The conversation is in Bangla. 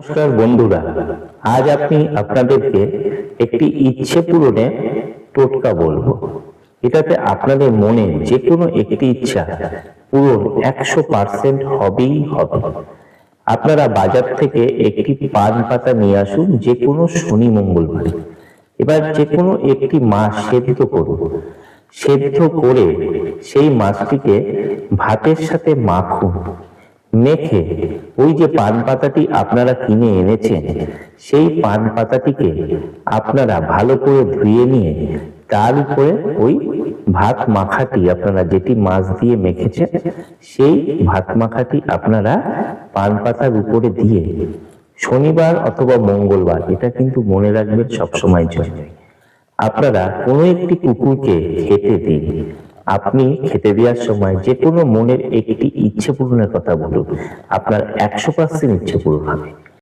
নমস্কার বন্ধুরা, আজ আমি আপনাদেরকে একটি ইচ্ছে পূরণের টোটকা বলবো। এটাতে আপনাদের মনে যে কোনো একটি ইচ্ছা পূরণ 100% হবেই হবে। আপনারা বাজার থেকে একটি পান পাতা নিয়ে আসুন, যে কোনো শনি মঙ্গলবার। এবার যে কোনো একটি মাছ সেদ্ধ করুন। সেদ্ধ করে সেই মাছটিকে ভাতের সাথে মাখুন। মেখে ওই যে পান পাতাটি আপনারা কিনে এনেছেন, সেই পান পাতাটিকে আপনারা ভালো করে ধুয়ে নিয়ে তার উপরে ওই ভাত মাখাটি, আপনারা যেটি মাছ দিয়ে মেখেছেন সেই ভাত মাখাটি আপনারা পান পাতার উপরে দিয়ে শনিবার অথবা মঙ্গলবার, এটা কিন্তু মনে রাখবেন সবসময় জন্য, আপনারা কোনো একটি কুকুরকে খেতে দিন। আপনি খেতে দেওয়ার সময় যে কোনো মনের একটি ইচ্ছে পূরণের কথা বলুন, আপনার 100% ইচ্ছে পূরণ হবে।